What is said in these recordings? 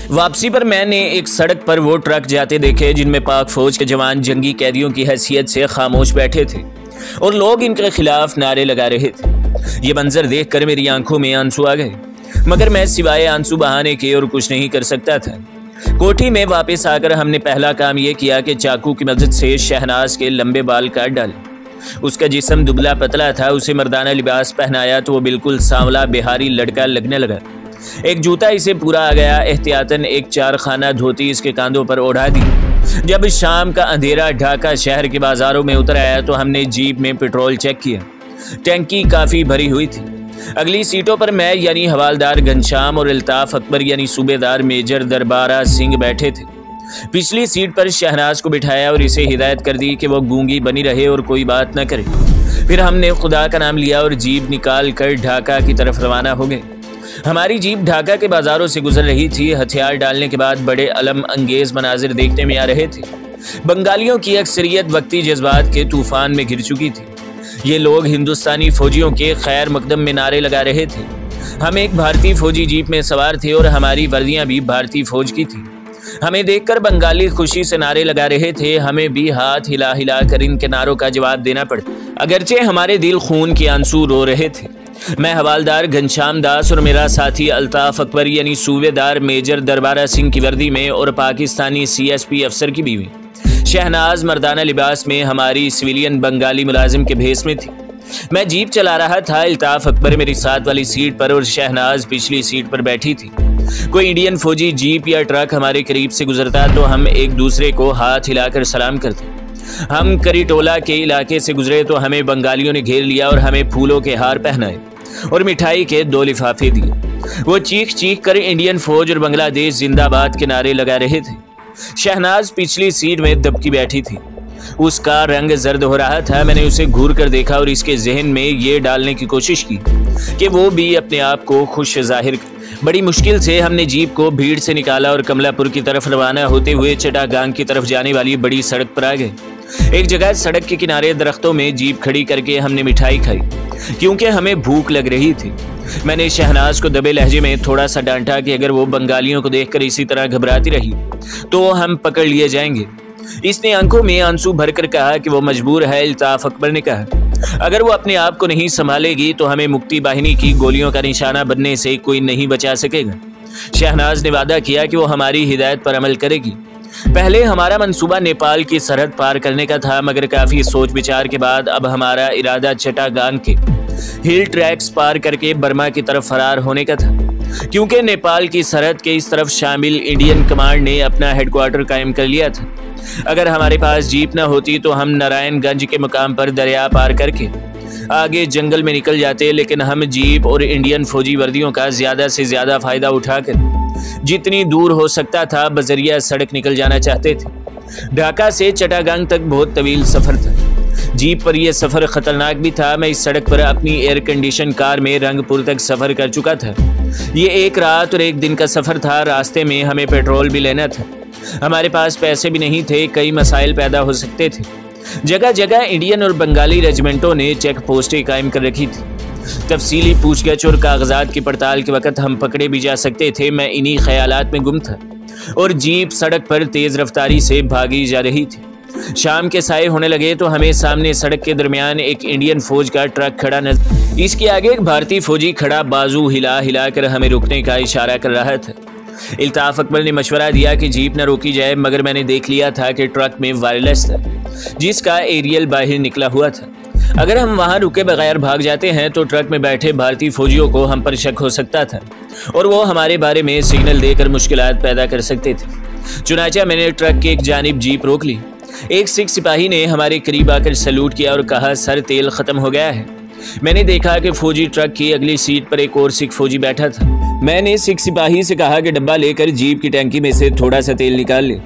वापसी पर मैंने एक सड़क पर वो ट्रक जाते देखे जिनमें पाक फौज के जवान जंगी कैदियों की हैसियत से खामोश बैठे थे और लोग इनके खिलाफ नारे लगा रहे थे। ये मंजर देखकर मेरी आंखों में आंसू आ गए, मगर मैं सिवाय आंसू बहाने के और कुछ नहीं कर सकता था। कोठी में वापस आकर हमने पहला काम ये किया कि चाकू की मदद से शहनाज के लंबे बाल काट डाले। उसका जिस्म दुबला पतला था, उसे मर्दाना लिबास पहनाया तो वो बिल्कुल सांवला बिहारी लड़का लगने लगा। एक जूता इसे पूरा आ गया। एहतियातन एक 4 खाना धोती इसके कांधों पर ओढ़ा दी। जब शाम का अंधेरा ढाका शहर के बाजारों में उतर आया तो हमने जीप में पेट्रोल चेक किया। टैंकी काफ़ी भरी हुई थी। अगली सीटों पर मैं यानी हवालदार घनश्याम और अल्ताफ अकबर यानी सूबेदार मेजर दरबारा सिंह बैठे थे। पिछली सीट पर शहनाज को बिठाया और इसे हिदायत कर दी कि वो गूंगी बनी रहे और कोई बात न करे। फिर हमने खुदा का नाम लिया और जीप निकाल कर ढाका की तरफ रवाना हो गए। हमारी जीप ढाका के बाजारों से गुजर रही थी। हथियार डालने के बाद बड़े अलम अंगेज मनाजिर देखने में आ रहे थे। बंगालियों की अक्सरियत वक्ती जज्बात के तूफान में घिर चुकी थी। ये लोग हिंदुस्तानी फौजियों के खैर मकदम में नारे लगा रहे थे। हम एक भारतीय फौजी जीप में सवार थे और हमारी वर्दियां भी भारतीय फौज की थी। हमें देखकर बंगाली खुशी से नारे लगा रहे थे। हमें भी हाथ हिला हिला कर इनके नारों का जवाब देना पड़ता, अगरचे हमारे दिल खून के आंसू रो रहे थे। मैं हवालदार घनश्याम दास और मेरा साथी अल्ताफ अकबर यानी सूबेदार मेजर दरबारा सिंह की वर्दी में और पाकिस्तानी CSP अफसर की बीवी शहनाज मर्दाना लिबास में हमारी सिविलियन बंगाली मुलाजिम के भेस में थी। मैं जीप चला रहा था। अल्ताफ अकबर मेरी साथ वाली सीट पर और शहनाज पिछली सीट पर बैठी थी। कोई इंडियन फौजी जीप या ट्रक हमारे करीब से गुजरता तो हम एक दूसरे को हाथ हिलाकर सलाम करते। हम करीटोला के इलाके से गुजरे तो हमें बंगालियों ने घेर लिया और हमें फूलों के हार पहनाए और मिठाई के 2 लिफाफे दिए। वो चीख चीख कर इंडियन फौज और बांग्लादेश जिंदाबाद के नारे लगा रहे थे। शहनाज पिछली सीट में दबकी बैठी थी। उसका रंग जर्द हो रहा था। मैंने उसे घूर कर देखा और इसके जहन में ये डालने की कोशिश की कि वो भी अपने आप को खुश जाहिर कर। बड़ी मुश्किल से हमने जीप को भीड़ से निकाला और कमलापुर की तरफ रवाना होते हुए चटागांग की तरफ जाने वाली बड़ी सड़क पर आ गए। एक जगह सड़क के किनारे दरख्तों में जीप खड़ी करके हमने मिठाई खाई क्योंकि हमें भूख लग रही थी। मैंने शहनाज को दबे लहजे में थोड़ा सा डांटा कि अगर वो बंगालियों को देखकर इसी तरह घबराती रही तो हम पकड़ लिए जाएंगे। इसने आंखों में आंसू भरकर कहा कि वो मजबूर है। अल्ताफ अकबर ने कहा, अगर वो अपने आप को नहीं संभालेगी तो हमें मुक्ति बाहिनी की गोलियों का निशाना बनने से कोई नहीं बचा सकेगा। शहनाज ने वादा किया कि वो हमारी हिदायत पर अमल करेगी। पहले हमारा मंसूबा नेपाल की सरहद पार करने का था, मगर काफी सोच विचार के बाद अब हमारा इरादा चटागांग के हिल ट्रैक्स पार करके बर्मा की तरफ फरार होने का था, क्योंकि नेपाल की सरहद के इस तरफ शामिल इंडियन कमांड ने अपना हेडक्वार्टर कायम कर लिया था। अगर हमारे पास जीप न होती तो हम नारायणगंज के मुकाम पर दरिया पार करके आगे जंगल में निकल जाते, लेकिन हम जीप और इंडियन फौजी वर्दियों का ज्यादा से ज्यादा फायदा उठाकर जितनी दूर हो सकता था बजरिया सड़क निकल जाना चाहते थे। ढाका से चटागांग तक बहुत तवील सफर था। जीप पर यह सफर खतरनाक भी था। मैं इस सड़क पर अपनी एयर कंडीशन कार में रंगपुर तक सफर कर चुका था। ये एक रात और एक दिन का सफर था। रास्ते में हमें पेट्रोल भी लेना था। हमारे पास पैसे भी नहीं थे। कई मसाइल पैदा हो सकते थे। जगह जगह इंडियन और बंगाली रेजिमेंटों ने चेक पोस्टें कायम कर रखी थी। तफसीली पूछगछ और कागजात की पड़ताल के वक्त हम पकड़े भी जा सकते थे। मैं इन्हीं ख्यालात में गुम था और जीप सड़क पर तेज रफ्तारी से भागी जा रही थी। शाम के साए होने लगे तो हमें सामने सड़क के दरमियान एक इंडियन फौज का ट्रक खड़ा नजर। इसके आगे एक भारतीय फौजी खड़ा बाजू हिला हिला कर हमें रुकने का इशारा कर रहा था। अल्ताफ अकबर ने मशवरा दिया कि जीप न रोकी जाए, मगर मैंने देख लिया था कि ट्रक में वायरलेस था जिसका एरियल बाहर निकला हुआ था। अगर हम वहां रुके बगैर भाग जाते हैं तो ट्रक में बैठे भारतीय फौजियों को हम पर शक हो सकता था और वो हमारे बारे में सिग्नल देकर मुश्किलात पैदा कर सकते थे। चुनाचा मैंने ट्रक के एक जानिब जीप रोक ली। एक सिख सिपाही ने हमारे करीब आकर सैल्यूट किया और कहा, सर तेल खत्म हो गया है। मैंने देखा कि फौजी ट्रक की अगली सीट पर एक और सिख फौजी बैठा था। मैंने सिख सिपाही से कहा कि डब्बा लेकर जीप की टंकी में से थोड़ा सा तेल निकाल ले।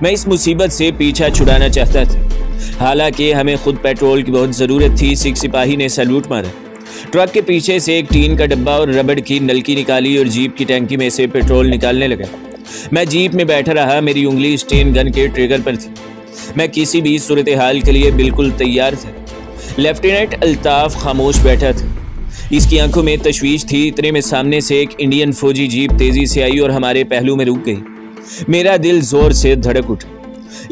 मैं इस मुसीबत से पीछा छुड़ाना चाहता था, हालांकि हमें खुद पेट्रोल की बहुत ज़रूरत थी। सिख सिपाही ने सैल्यूट मारा। ट्रक के पीछे से एक टीन का डब्बा और रबड़ की नलकी निकाली और जीप की टंकी में से पेट्रोल निकालने लगा। मैं जीप में बैठा रहा। मेरी उंगली स्टेन गन के ट्रिगर पर थी। मैं किसी भी सूरत हाल के लिए बिल्कुल तैयार था। लेफ्टिनेंट अल्ताफ खामोश बैठा था। इसकी आंखों में तशवीश थी। इतने में सामने से एक इंडियन फौजी जीप तेजी से आई और हमारे पहलू में रुक गई। मेरा दिल जोर से धड़क उठा।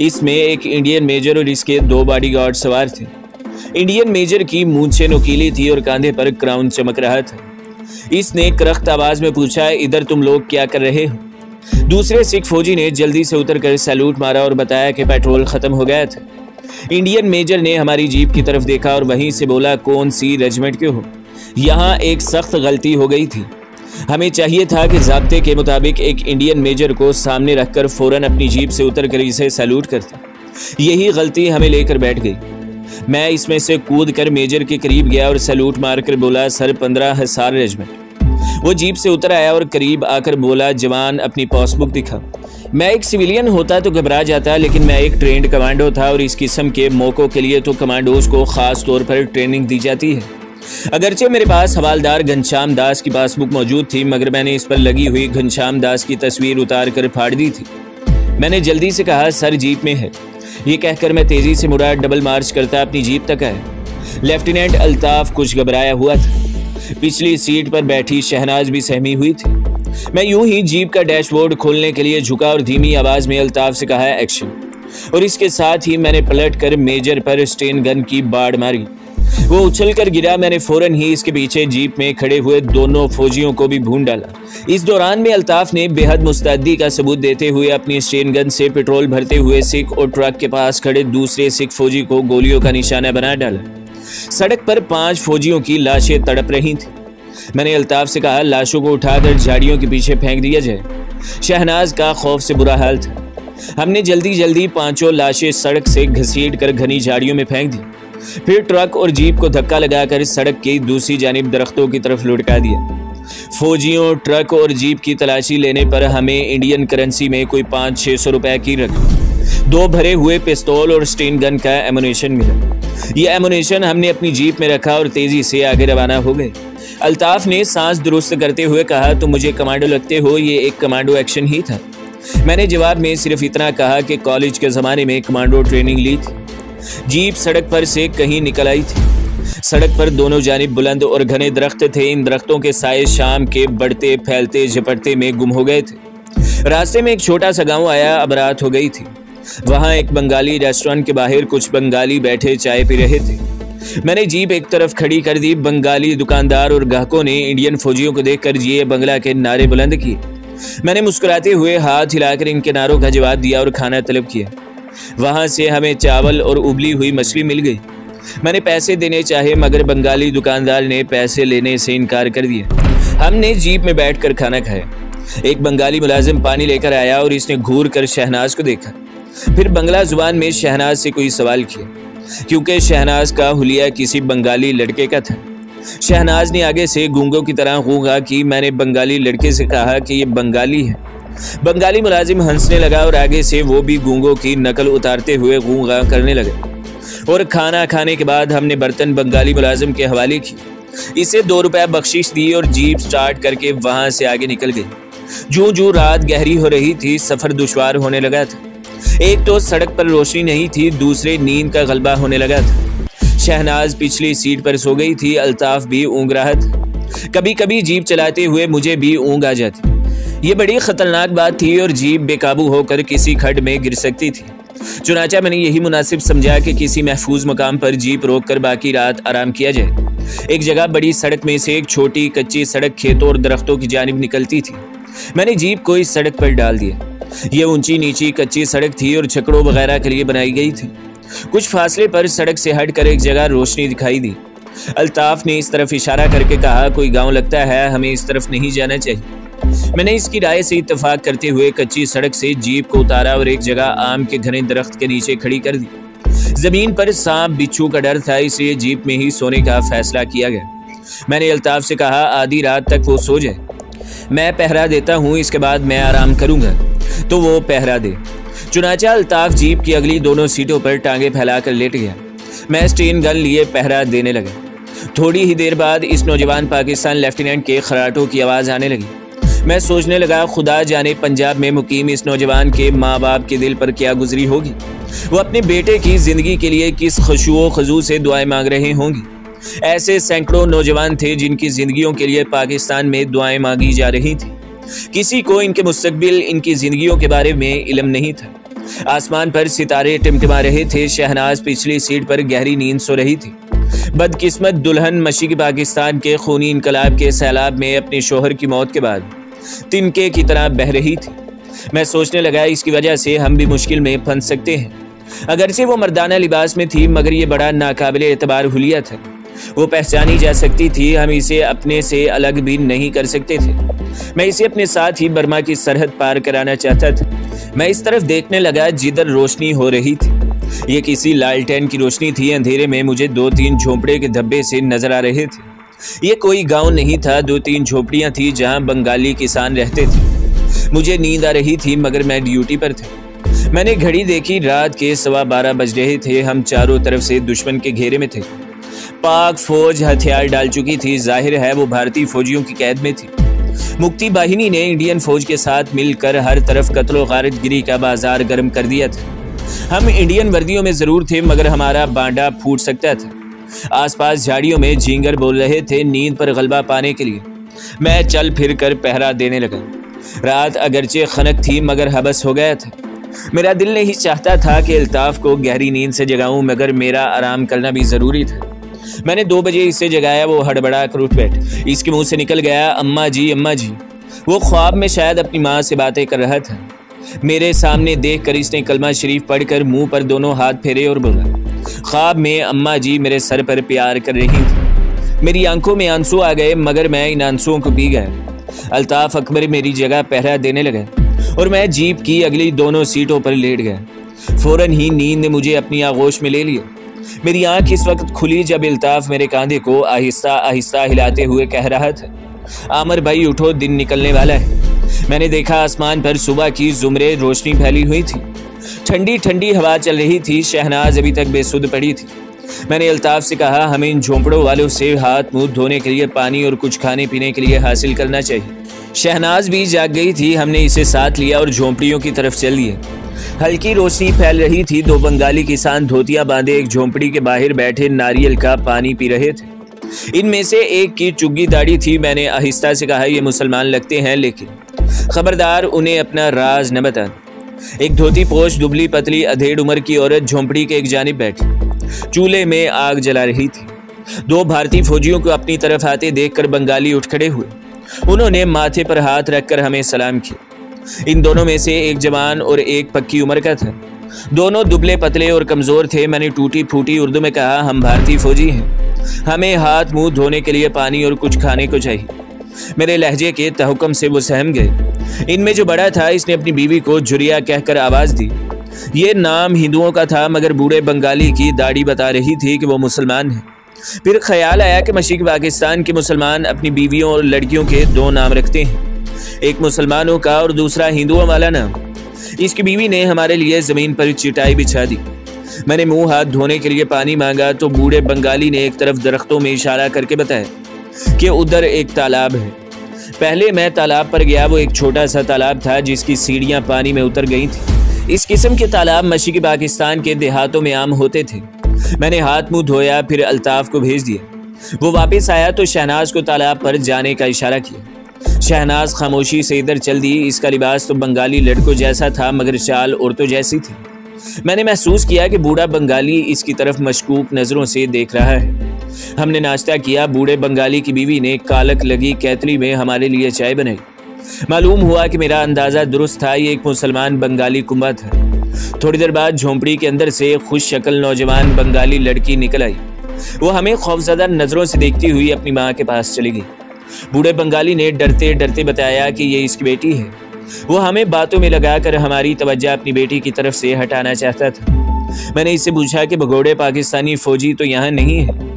इसमें एक इंडियन मेजर और इसके 2 बॉडीगार्ड सवार थे। इंडियन मेजर की मूंछें नुकीली थी और कंधे पर क्राउन चमक रहा था। इसने करख्त आवाज में पूछा, इधर तुम लोग क्या कर रहे हो? दूसरे सिख फौजी ने जल्दी से उतरकर सैल्यूट मारा और बताया कि पेट्रोल खत्म हो गया था। इंडियन मेजर ने हमारी जीप की तरफ देखा और वहीं से बोला, कौन सी रेजिमेंट के हो? यहाँ एक सख्त गलती हो गई थी। हमें चाहिए था कि ज़ाब्ते के मुताबिक एक इंडियन मेजर को सामने रखकर फौरन अपनी जीप से उतरकर इसे सैल्यूट करते। यही गलती हमें लेकर बैठ गई। मैं इसमें से कूद कर मेजर के करीब गया और सैल्यूट मारकर बोला, सर 15 हिसार रेजिमेंट। वो जीप से उतर आया और करीब आकर बोला, जवान अपनी पासबुक दिखा। मैं एक सिविलियन होता तो घबरा जाता, लेकिन मैं एक ट्रेंड कमांडो था और इस किस्म के मौक़ों के लिए तो कमांडोज को ख़ास तौर पर ट्रेनिंग दी जाती है। अगरचे मेरे पास हवालदार घनश्याम दास की पासबुक मौजूद थी, मगर मैंने इस पर लगी हुई घनश्याम दास की तस्वीर उतार कर फाड़ दी थी। मैंने जल्दी से कहा, सर जीप में है। ये कहकर मैं तेज़ी से मुड़ा डबल मार्च करता अपनी जीप तक आया। लेफ्टिनेंट अल्ताफ़ कुछ घबराया हुआ था। पिछली सीट पर बैठी शहनाज भी सहमी हुई थी। मैं यूं ही जीप का डैशबोर्ड खोलने के लिए झुका और धीमी आवाज में अल्ताफ से कहा, एक्शन। और इसके साथ ही मैंने पलट कर मेजर पर स्टेन गन की बाड़ मारी। वो उछल कर गिरा। मैंने फौरन ही इसके पीछे जीप में खड़े हुए दोनों फौजियों को भी भून डाला। इस दौरान में अल्ताफ ने बेहद मुस्तैदी का सबूत देते हुए अपनी स्टेन गन से पेट्रोल भरते हुए सिख और ट्रक के पास खड़े दूसरे सिख फौजी को गोलियों का निशाना बना डाला। सड़क पर 5 फौजियों की लाशें तड़प रही थी। मैंने अल्ताफ से कहा, लाशों को उठाकर झाड़ियों के पीछे फेंक दिया जाए। शहनाज का खौफ से बुरा हाल था। हमने जल्दी जल्दी 5 लाशें सड़क से घसीट कर घनी झाड़ियों में फेंक दी। फिर ट्रक और जीप को धक्का लगाकर सड़क की दूसरी जानिब दरख्तों की तरफ लुढ़का दिया। फौजियों, ट्रक और जीप की तलाशी लेने पर हमें इंडियन करेंसी में कोई 500-600 रुपए की रकम, 2 भरे हुए पिस्तौल और स्टेन गन का एमुनेशन मिला। ये एमुनेशन हमने अपनी जीप में रखा और तेजी से आगे रवाना हो गए। अल्ताफ ने सांस दुरुस्त करते हुए कहा, तुम मुझे कमांडो लगते हो, ये एक कमांडो एक्शन ही था। मैंने जवाब में सिर्फ इतना कहा कि कॉलेज के ज़माने में कमांडो ट्रेनिंग ली थी। जीप सड़क पर से कहीं निकल आई थी। सड़क पर दोनों जानिब बुलंद और घने दरख्त थे। इन दरख्तों के साए शाम के बढ़ते फैलते झपटते में गुम हो गए थे। रास्ते में एक छोटा सा गांव आया। अब रात हो गई थी। वहां एक बंगाली रेस्टोरेंट के बाहर कुछ बंगाली बैठे चाय पी रहे थे। मैंने जीप एक तरफ खड़ी कर दी। बंगाली दुकानदार और ग्राहकों ने इंडियन फौजियों को देखकर ये बंगला के नारे बुलंद किए। मैंने मुस्कुराते हुए हाथ हिलाकर इन के नारों का जवाब दिया और खाना तलब किया। वहां से हमें चावल और उबली हुई मछली मिल गई। मैंने पैसे देने चाहे, मगर बंगाली दुकानदार ने पैसे लेने से इनकार कर दिया। हमने जीप में बैठकर खाना खाया। एक बंगाली मुलाजिम पानी लेकर आया और इसने घूर कर शहनाज को देखा। फिर बंगला जुबान में शहनाज से कोई सवाल किया, क्योंकि शहनाज का हुलिया किसी बंगाली लड़के का था। शहनाज ने आगे से गूंगों की तरह गूंगा कि मैंने बंगाली लड़के से कहा कि ये बंगाली है। बंगाली मुलाजिम हंसने लगा और आगे से वो भी गूंगों की नकल उतारते हुए गूंगा करने लगे। और खाना खाने के बाद हमने बर्तन बंगाली मुलाजिम के हवाले की। इसे 2 रुपए बख्शिश दी और जीप स्टार्ट करके वहां से आगे निकल गई। जूं जूं रात गहरी हो रही थी, सफर दुश्वार होने लगा था। एक तो सड़क पर रोशनी नहीं थी, दूसरे नींद का गलबा होने लगा था। शहनाज पिछली सीट पर सो गई थी। अल्ताफ भी ऊँग रहा था। कभी कभी जीप चलाते हुए मुझे भी ऊँग आ जाती। ये बड़ी खतरनाक बात थी और जीप बेकाबू होकर किसी खड्ड में गिर सकती थी। चुनाचा मैंने यही मुनासिब समझा कि किसी महफूज मकाम पर जीप रोककर बाकी रात आराम किया जाए। एक जगह बड़ी सड़क में से एक छोटी कच्ची सड़क खेतों और दरख्तों की जानिब निकलती थी। मैंने जीप को इस सड़क पर डाल दिया। ये ऊंची नीची कच्ची सड़क थी और छकड़ों वगैरह के लिए बनाई गई थी। कुछ फासले पर सड़क से हटकर एक जगह रोशनी दिखाई दी। अल्ताफ ने इस तरफ इशारा करके कहा, कोई गांव लगता है, हमें इस तरफ नहीं जाना चाहिए। मैंने इसकी राय से इत्तेफाक करते हुए कच्ची सड़क से जीप को उतारा और एक जगह आम के घने दरख्त के नीचे खड़ी कर दी। जमीन पर सांप बिच्छू का डर था, इसलिए जीप में ही सोने का फैसला किया गया। मैंने अल्ताफ से कहा, आधी रात तक वो सो जाए, मैं पहरा देता हूँ, इसके बाद मैं आराम करूंगा, तो वो पहरा दे। चुनाचा अल्ताफ जीप की अगली दोनों सीटों पर टांगे फैलाकर लेट गया। मैं स्टेन गन लिए पहरा देने लगा। थोड़ी ही देर बाद इस नौजवान पाकिस्तान लेफ्टिनेंट के खराटों की आवाज़ आने लगी। मैं सोचने लगा, खुदा जाने पंजाब में मुकीम इस नौजवान के माँ बाप के दिल पर क्या गुजरी होगी। वो अपने बेटे की ज़िंदगी के लिए किस खुशू खजू से दुआएं मांग रहे होंगी। ऐसे सैकड़ों नौजवान थे जिनकी जिंदगियों के लिए पाकिस्तान में दुआएं मांगी जा रही थी। किसी को इनके मुस्तकबिल, इनकी जिंदगियों के बारे में इल्म नहीं था। आसमान पर सितारे टिमटिमा रहे थे। शहनाज पिछली सीट पर गहरी नींद सो रही थी। बदकिस्मत दुल्हन मशरिकी पाकिस्तान के खूनी इनकलाब के सैलाब में अपने शोहर की मौत के बाद तिनके की तरह बह रही थी। मैं सोचने लगा, इसकी वजह से हम भी मुश्किल में फंस सकते हैं। अगरचे वो मर्दाना लिबास में थी, मगर ये बड़ा नाकाबिले एतबार हुलिया था। वो पहचानी जा सकती थी। हम इसे अपने से अलग भी नहीं कर सकते थे। मैं इसे अपने साथ ही बर्मा की सरहद पार कराना चाहता था। मैं इस तरफ देखने लगा जिधर रोशनी हो रही थी। ये किसी लालटेन की रोशनी थी। अंधेरे में मुझे 2-3 झोंपड़े के धब्बे से नजर आ रहे थे। ये कोई गांव नहीं था, 2-3 झोपड़ियां थी जहां बंगाली किसान रहते थे। मुझे नींद आ रही थी, मगर मैं ड्यूटी पर था। मैंने घड़ी देखी, रात के 12:15 बज रहे थे। हम चारों तरफ से दुश्मन के घेरे में थे। पाक फौज हथियार डाल चुकी थी। जाहिर है वो भारतीय फौजियों की कैद में थी। मुक्ति बाहिनी ने इंडियन फौज के साथ मिलकर हर तरफ कत्लो गारतगिरी का बाजार गर्म कर दिया था। हम इंडियन वर्दियों में जरूर थे, मगर हमारा बांडा फूट सकता था। आसपास झाड़ियों में झींगर बोल रहे थे। नींद पर गलबा पाने के लिए मैं चल फिर कर पहरा देने लगा। रात अगरचे खनक थी, मगर हबस हो गया था। मेरा दिल नहीं चाहता था कि अल्ताफ को गहरी नींद से जगाऊं, मगर मेरा आराम करना भी जरूरी था। मैंने 2 बजे इसे जगाया। वो हड़बड़ा कर उठ बैठ। इसके मुंह से निकल गया, अम्मा जी, अम्मा जी। वो ख्वाब में शायद अपनी माँ से बातें कर रहा था। मेरे सामने देखकर इसने कलमा शरीफ पढ़कर मुंह पर दोनों हाथ फेरे और बोला, ख्वाब में अम्मा जी मेरे सर पर प्यार कर रही थी। मेरी आंखों में आंसू आ गए, मगर मैं इन आंसुओं को पी गया। अल्ताफ अकबर मेरी जगह पहरा देने लगा और मैं जीप की अगली दोनों सीटों पर लेट गया। फौरन ही नींद ने मुझे अपनी आगोश में ले लिया। मेरी आंख इस वक्त खुली जब अल्ताफ मेरे कंधे को आहिस्ता आहिस्ता हिलाते हुए कह रहा था, आमर भाई उठो, दिन निकलने वाला है। मैंने देखा आसमान पर सुबह की जुमरे रोशनी फैली हुई थी। ठंडी ठंडी हवा चल रही थी। शहनाज अभी तक बेसुध पड़ी थी। मैंने अल्ताफ से कहा, हमें इन झोंपड़ों वालों से हाथ मुंह धोने के लिए पानी और कुछ खाने पीने के लिए हासिल करना चाहिए। शहनाज भी जाग गई थी। हमने इसे साथ लिया और झोंपड़ियों की तरफ चल दिए। हल्की रोशनी फैल रही थी। 2 बंगाली किसान धोतियां बांधे एक झोंपड़ी के बाहर बैठे नारियल का पानी पी रहे थे। इनमें से एक की चुग्गी दाढ़ी थी। मैंने आहिस्ता से कहा, ये मुसलमान लगते हैं, लेकिन खबरदार उन्हें अपना राज न बताना। एक धोती पोश दुबली पतली अधेड़ उम्र की औरत झोंपड़ी के एक जानिब बैठी चूल्हे में आग जला रही थी। 2 भारतीय फौजियों को अपनी तरफ आते देखकर बंगाली उठ खड़े हुए। उन्होंने माथे पर हाथ रखकर हमें सलाम किया। इन दोनों में से एक जवान और एक पक्की उम्र का था। दोनों दुबले पतले और कमजोर थे। मैंने टूटी फूटी उर्दू में कहा, हम भारतीय फौजी हैं, हमें हाथ मुंह धोने के लिए पानी और कुछ खाने को चाहिए। मेरे लहजे के तहुक्म से वो सहम गए। इनमें जो बड़ा था, इसने अपनी बीवी को जुरिया कहकर आवाज दी। ये नाम हिंदुओं का था, मगर बूढ़े बंगाली की दाढ़ी बता रही थी कि वो मुसलमान है। फिर ख्याल आया कि मशरिकी पाकिस्तान के मुसलमान अपनी बीवियों और लड़कियों के 2 नाम रखते हैं, एक मुसलमानों का और दूसरा हिंदुओं वाला नाम। इसकी बीवी ने हमारे लिए जमीन पर चटाई बिछा दी। मैंने मुंह हाथ धोने के लिए पानी मांगा तो बूढ़े बंगाली ने एक तरफ दरख्तों में इशारा करके बताया कि उधर एक तालाब है। पहले मैं तालाब पर गया। वो एक छोटा सा तालाब था जिसकी सीढ़ियां पानी में उतर गई थी। इस किस्म के तालाब मशरिकी पाकिस्तान के देहातों में आम होते थे। मैंने हाथ मुंह धोया, फिर अल्ताफ को भेज दिया। वो वापस आया तो शहनाज को तालाब पर जाने का इशारा किया। शहनाज खामोशी से इधर चल दी। इसका लिबास तो बंगाली लड़कों जैसा था, मगर चाल औरतों जैसी थी। मैंने महसूस किया कि बूढ़ा बंगाली इसकी तरफ मशकूक नजरों से देख रहा है। हमने नाश्ता किया। बूढ़े बंगाली की बीवी ने कालक लगी कैतली में हमारे लिए चाय बनाई। मालूम हुआ कि मेरा अंदाजा दुरुस्त था, ये एक मुसलमान बंगाली कुंबा था। थोड़ी देर बाद झोंपड़ी के अंदर से खुश शक्ल नौजवान बंगाली लड़की निकल आई। वो हमें खौफजदा नजरों से देखती हुई अपनी माँ के पास चली गई। बूढ़े बंगाली ने डरते डरते बताया कि ये इसकी बेटी है। वो हमें बातों में लगाकर हमारी तवज्जो अपनी बेटी की तरफ से हटाना चाहता था। मैंने इससे पूछा कि भगोड़े पाकिस्तानी फौजी तो यहाँ नहीं है।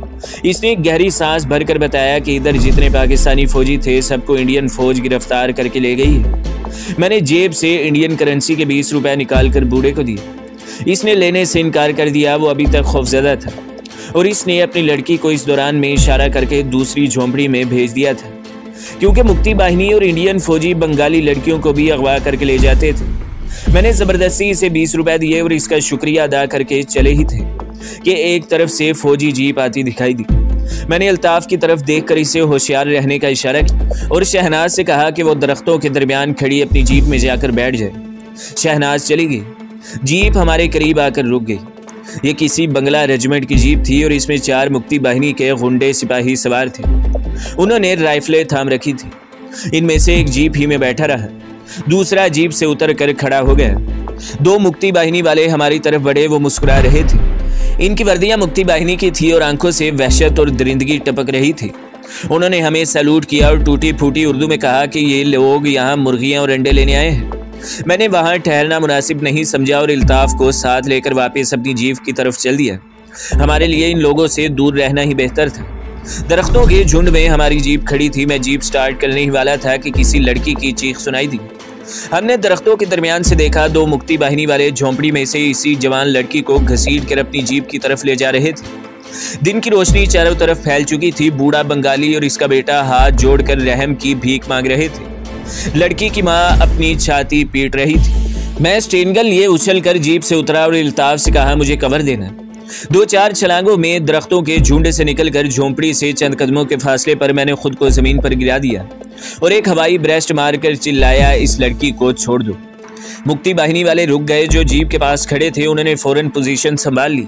इसने गहरी सांस भरकर बताया कि इधर जितने पाकिस्तानी फौजी थे सबको इंडियन फौज गिरफ्तार करके ले गई है। मैंने जेब से इंडियन करेंसी के 20 रुपए निकाल कर बूढ़े को दिए। इसने लेने से इनकार कर दिया। वो अभी तक खौफजदा था और इसने अपनी लड़की को इस दौरान में इशारा करके दूसरी झोंपड़ी में भेज दिया था, क्योंकि मुक्ति बाहिनी और इंडियन फौजी बंगाली लड़कियों को भी अगवा करके ले जाते थे। मैंने जबरदस्ती इसे 20 रुपए दिए और इसका शुक्रिया अदा करके चले ही थे कि एक तरफ से फौजी जीप आती दिखाई दी। मैंने अल्ताफ की तरफ देखकर इसे होशियार रहने का इशारा किया और शहनाज से कहा कि वो दरख्तों के दरमियान खड़ी अपनी जीप में जाकर बैठ जाए। शहनाज चली गई। जीप हमारे करीब आकर रुक गई। ये किसी बंगला रेजिमेंट की जीप थी और इसमें 4 मुक्ति बाहिनी के गुंडे सिपाही सवार थे। उन्होंने राइफलें थाम रखी थी। इनमें से एक जीप ही में बैठा रहा, दूसरा जीप से उतर कर खड़ा हो गया। 2 मुक्ति बाहिनी वाले हमारी तरफ बढ़े। वो मुस्कुरा रहे थे। इनकी वर्दियां मुक्ति बाहिनी की थी और आंखों से वहशत और दरिंदगी टपक रही थी। उन्होंने हमें सैल्यूट किया और टूटी फूटी उर्दू में कहा कि ये लोग यहाँ मुर्गियां और अंडे लेने आए हैं। मैंने वहां ठहरना मुनासिब नहीं समझा और अल्ताफ को साथ लेकर वापस अपनी जीप की तरफ चल दिया। हमारे लिए इन लोगों से दूर रहना ही बेहतर था। दरख्तों के झुंड में हमारी जीप खड़ी थी। मैं जीप स्टार्ट करने ही वाला था कि किसी लड़की की चीख सुनाई दी। हमने दरख्तों के दरमियान से देखा 2 मुक्ति बाहिनी वाले झोंपड़ी में से इसी जवान लड़की को घसीट कर अपनी जीप की तरफ ले जा रहे थे। दिन की रोशनी चारों तरफ फैल चुकी थी। बूढ़ा बंगाली और इसका बेटा हाथ जोड़कर रहम की भीख मांग रहे थे। लड़की की माँ अपनी छाती पीट रही थी। मैं स्टेनगन लिए उछल कर जीप से उतरा और अल्ताफ से कहा, मुझे कवर देना। 2-4 छलांगों में दरख्तों के झुंड से निकलकर झोंपड़ी से चंद कदमों के फासले पर मैंने खुद को जमीन पर गिरा दिया और एक हवाई ब्रेस्ट मारकर चिल्लाया, इस लड़की को छोड़ दो। मुक्ति बाहिनी वाले रुक गए। जो जीप के पास खड़े थे उन्होंने फौरन पोजीशन संभाल ली।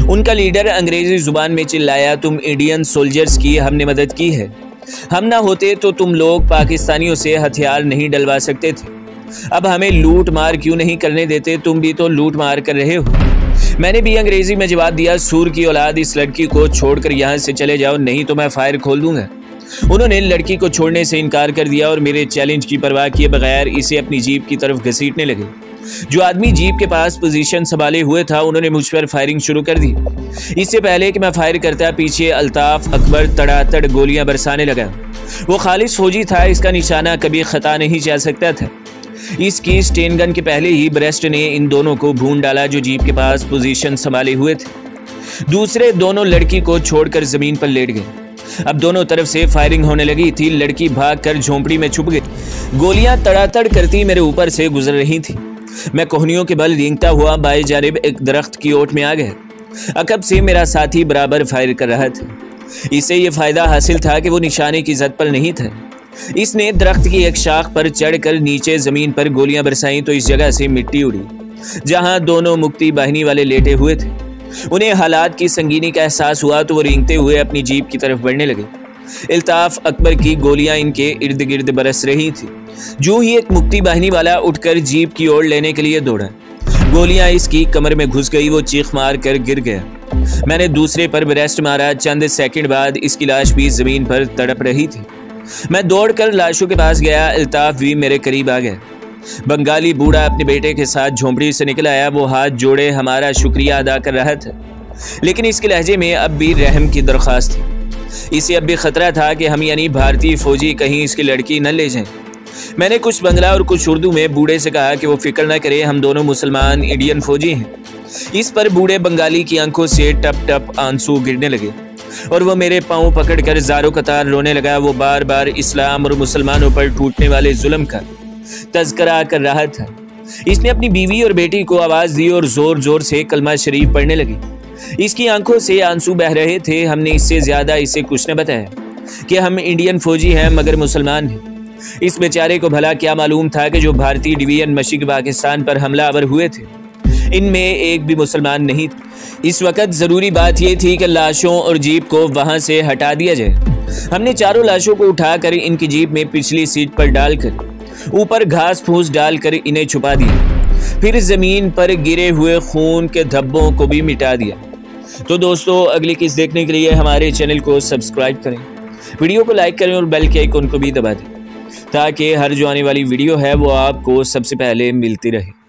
उनका लीडर अंग्रेजी जुबान में चिल्लाया, तुम इंडियन सोल्जर्स की हमने मदद की है। हम ना होते तो तुम लोग पाकिस्तानियों से हथियार नहीं डलवा सकते थे। अब हमें लूट मार क्यों नहीं करने देते? तुम भी तो लूट मार कर रहे हो। मैंने भी अंग्रेजी में जवाब दिया, सूर की औलाद, इस लड़की को छोड़कर यहाँ से चले जाओ, नहीं तो मैं फायर खोल दूंगा। उन्होंने लड़की को छोड़ने से इनकार कर दिया और मेरे चैलेंज की परवाह किए बगैर इसे अपनी जीप की तरफ घसीटने लगे। जो आदमी जीप के पास पोजीशन संभाले हुए था उन्होंने मुझ पर फायरिंग शुरू कर दी। इससे पहले कि मैं फायर करता, पीछे अल्ताफ अकबर तड़ातड़ गोलियां बरसाने लगा। वो खालिस फौजी था, इसका निशाना कभी खता नहीं जा सकता था। इसकी स्टेनगन के पहले ही ब्रेस्ट ने इन दोनों को भून डाला जो जीप के पास पोजीशन संभाले हुए थे। दूसरे दोनों लड़की को छोड़कर जमीन पर लेट गए। अब दोनों तरफ से फायरिंग होने लगी थी। लड़की भागकर झोंपड़ी में छुप गई। गोलियां तड़ातड़ करती मेरे ऊपर से गुजर रही थी। मैं कोहनियों के बल रेंगता हुआ बाएं जानिब एक दरख्त की ओट में आ गया। अकब से मेरा साथी बराबर फायर कर रहा था। इससे यह फायदा हासिल था कि वो निशाने की जद पर नहीं था। इसने दरख्त की एक शाख पर चढ़कर नीचे जमीन पर गोलियां बरसाई तो इस जगह से मिट्टी उड़ी जहां दोनों मुक्ति बाहिनी वाले लेटे हुए थे। उन्हें हालात की संगीनी का एहसास हुआ तो वो रेंगते हुए अपनी जीप की तरफ बढ़ने लगे। अल्ताफ अकबर की गोलियां इनके इर्द गिर्द बरस रही थी। जो ही एक मुक्ति बाहिनी वाला उठकर जीप की ओर लेने के लिए दौड़ा, गोलियां इसकी कमर में घुस गई। वो चीख मार कर गिर गया। मैंने दूसरे पर ब्रेस्ट मारा। चंद सेकंड बाद इसकी लाश भी जमीन पर तड़प रही थी। मैं दौड़कर लाशों के पास गया। अल्ताफ भी मेरे करीब आ गया। बंगाली बूढ़ा अपने बेटे के साथ झोंपड़ी से निकल आया। वो हाथ जोड़े हमारा शुक्रिया अदा कर रहा था, लेकिन इसके लहजे में अब भी रहम की दरख्वास्त थी। इसे अब भी खतरा था कि हम यानी भारतीय फौजी कहीं इसकी लड़की न ले जाएं। मैंने कुछ बंगला और कुछ उर्दू में बूढ़े से कहा कि वो फिक्र न करे, हम दोनों मुसलमान इंडियन फौजी हैं। इस पर बूढ़े बंगाली की आंखों से टप टप आंसू गिरने लगे और वो मेरे पांव पकड़कर ज़ारो कतार रोने लगा। वो बार बार इस्लाम और मुसलमानों पर टूटने वाले जुल्म का तज़किरा कर रहा था। इसने अपनी बीवी और बेटी को आवाज़ दी और जोर जोर से कलमा शरीफ पढ़ने लगी। इसकी आंखों से आंसू बह रहे थे। हमने इससे ज़्यादा इसे कुछ न बताया कि हम इंडियन फौजी हैं मगर मुसलमान हैं। इस बेचारे को भला क्या मालूम था कि जो भारतीय डिवीजन मशरिक़ पाकिस्तान पर हमलावर हुए थे इनमें एक भी मुसलमान नहीं था। इस वक्त ज़रूरी बात यह थी कि लाशों और जीप को वहाँ से हटा दिया जाए। हमने चारों लाशों को उठाकर इनकी जीप में पिछली सीट पर डालकर ऊपर घास फूस डालकर इन्हें छुपा दिया। फिर ज़मीन पर गिरे हुए खून के धब्बों को भी मिटा दिया। तो दोस्तों, अगली किस्त देखने के लिए हमारे चैनल को सब्सक्राइब करें, वीडियो को लाइक करें और बेल के आइकन को भी दबा दें ताकि हर जो आने वाली वीडियो है वो आपको सबसे पहले मिलती रहे।